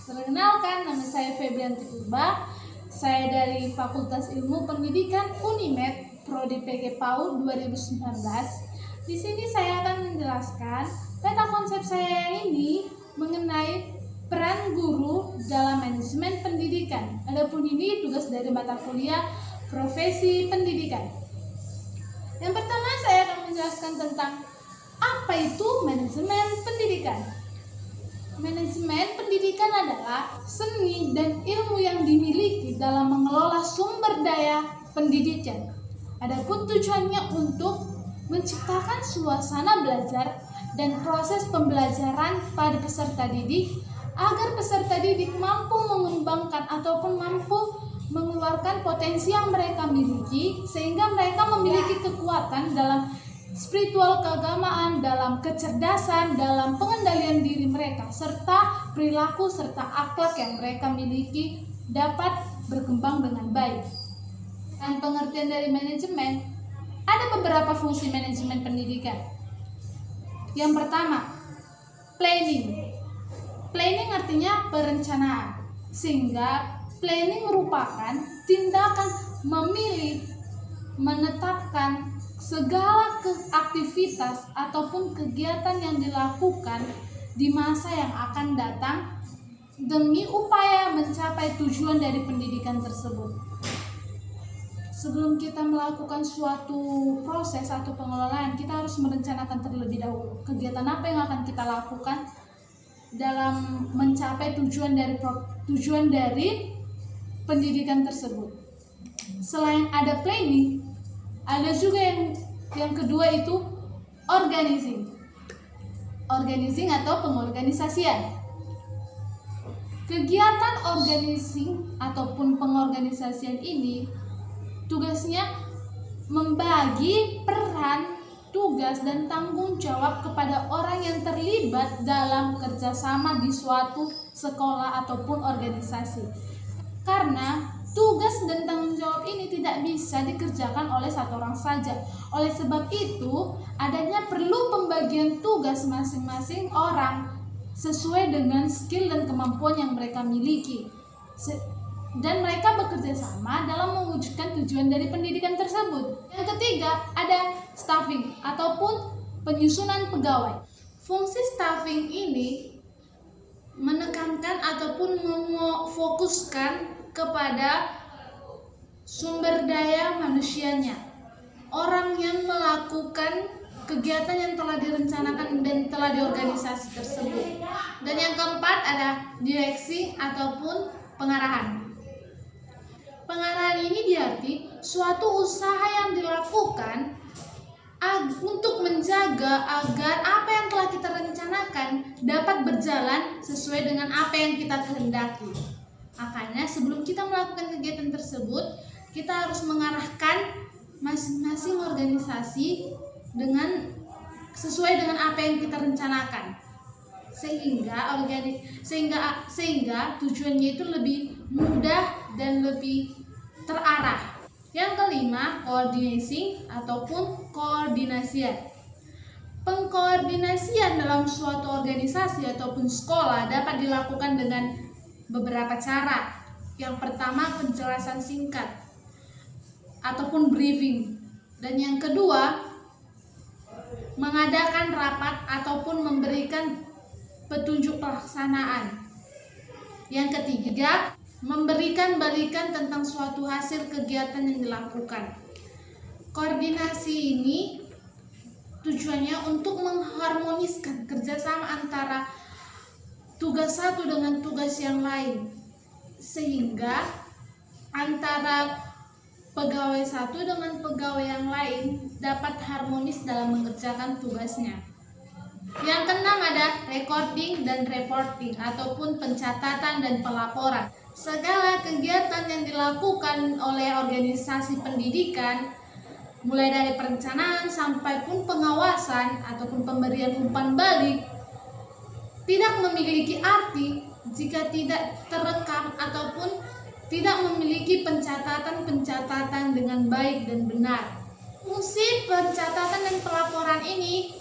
Perkenalkan, nama saya Febrianti Purba. Saya dari Fakultas Ilmu Pendidikan Unimed, Prodi PG PAUD 2019. Di sini saya akan menjelaskan peta konsep saya ini mengenai peran guru dalam manajemen pendidikan. Adapun ini tugas dari mata kuliah profesi pendidikan. Yang pertama saya akan menjelaskan tentang apa itu manajemen pendidikan. Manajemen pendidikan adalah seni dan ilmu yang dimiliki dalam mengelola sumber daya pendidikan. Adapun tujuannya untuk menciptakan suasana belajar dan proses pembelajaran pada peserta didik agar peserta didik mampu mengembangkan ataupun mampu mengeluarkan potensi yang mereka miliki sehingga mereka memiliki kekuatan dalam spiritual keagamaan, dalam kecerdasan, dalam pengendalian diri mereka, serta perilaku serta akhlak yang mereka miliki dapat berkembang dengan baik. Dan pengertian dari manajemen, ada beberapa fungsi manajemen pendidikan. Yang pertama, planning. Planning artinya perencanaan, sehingga planning merupakan tindakan memilih, menetapkan segala aktivitas ataupun kegiatan yang dilakukan di masa yang akan datang demi upaya mencapai tujuan dari pendidikan tersebut. Sebelum kita melakukan suatu proses atau pengelolaan, kita harus merencanakan terlebih dahulu kegiatan apa yang akan kita lakukan dalam mencapai tujuan dari pendidikan tersebut. Selain ada planning, ada juga yang kedua itu organizing atau pengorganisasian. Kegiatan organizing ataupun pengorganisasian ini tugasnya membagi peran, tugas dan tanggung jawab kepada orang yang terlibat dalam kerjasama di suatu sekolah ataupun organisasi. Karena tugas dan tanggung jawab ini tidak bisa dikerjakan oleh satu orang saja. Oleh sebab itu, adanya perlu pembagian tugas masing-masing orang sesuai dengan skill dan kemampuan yang mereka miliki. Dan mereka bekerja sama dalam mewujudkan tujuan dari pendidikan tersebut. Yang ketiga, ada staffing ataupun penyusunan pegawai. Fungsi staffing ini menekankan ataupun memfokuskan kepada sumber daya manusianya, orang yang melakukan kegiatan yang telah direncanakan dan telah diorganisasi tersebut. Dan yang keempat ada direksi ataupun pengarahan. Pengarahan ini diarti suatu usaha yang dilakukan untuk menjaga agar apa yang telah kita rencanakan dapat berjalan sesuai dengan apa yang kita kehendaki. Makanya sebelum kita melakukan kegiatan tersebut, kita harus mengarahkan masing-masing organisasi sesuai dengan apa yang kita rencanakan, sehingga tujuannya itu lebih mudah dan lebih terarah. Yang kelima, coordinating ataupun koordinasian. Pengkoordinasian dalam suatu organisasi ataupun sekolah dapat dilakukan dengan beberapa cara. Yang pertama, penjelasan singkat ataupun briefing. Dan yang kedua, mengadakan rapat ataupun memberikan petunjuk pelaksanaan. Yang ketiga, memberikan balikan tentang suatu hasil kegiatan yang dilakukan. Koordinasi ini tujuannya untuk mengharmoniskan kerjasama antara tugas satu dengan tugas yang lain, sehingga antara pegawai satu dengan pegawai yang lain dapat harmonis dalam mengerjakan tugasnya. Yang keenam ada recording dan reporting ataupun pencatatan dan pelaporan. Segala kegiatan yang dilakukan oleh organisasi pendidikan, mulai dari perencanaan sampai pun pengawasan ataupun pemberian umpan balik, tidak memiliki arti jika tidak terekam ataupun tidak memiliki pencatatan dengan baik dan benar. Fungsi pencatatan dan pelaporan ini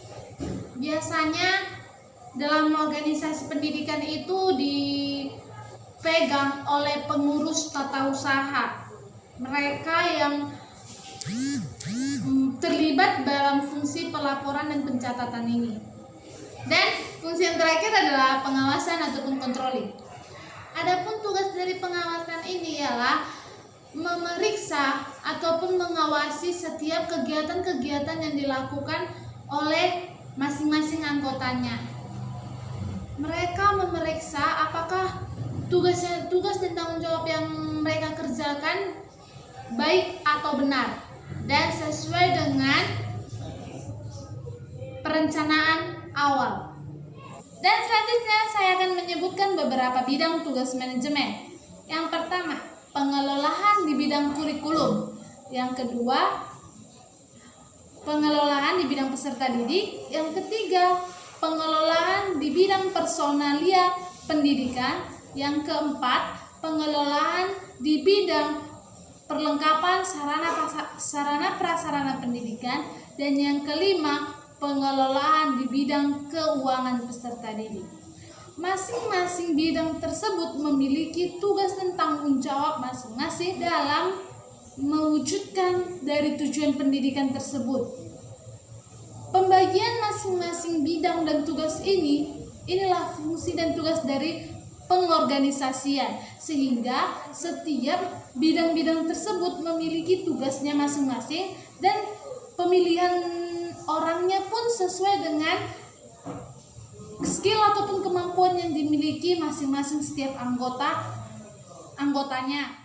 biasanya dalam organisasi pendidikan itu dipegang oleh pengurus tata usaha, mereka yang terlibat dalam fungsi pelaporan dan pencatatan ini. Dan fungsi yang terakhir adalah pengawasan ataupun controlling. Adapun tugas dari pengawasan ini ialah memeriksa ataupun mengawasi setiap kegiatan-kegiatan yang dilakukan oleh masing-masing anggotanya. Mereka memeriksa apakah tugas dan tanggung jawab yang mereka kerjakan baik atau benar dan sesuai dengan perencanaan awal. Dan selanjutnya saya akan menyebutkan beberapa bidang tugas manajemen. Yang pertama, pengelolaan di bidang kurikulum. Yang kedua, pengelolaan di bidang peserta didik. Yang ketiga, pengelolaan di bidang personalia pendidikan. Yang keempat, pengelolaan di bidang perlengkapan sarana prasarana pendidikan. Dan yang kelima, pengelolaan di bidang keuangan peserta didik. Masing-masing bidang tersebut memiliki tugas dan tanggung jawab masing-masing dalam mewujudkan dari tujuan pendidikan tersebut. Pembagian masing-masing bidang dan tugas inilah fungsi dan tugas dari pengorganisasian, sehingga setiap bidang-bidang tersebut memiliki tugasnya masing-masing dan pemilihan orangnya pun sesuai dengan skill ataupun kemampuan yang dimiliki masing-masing setiap anggotanya.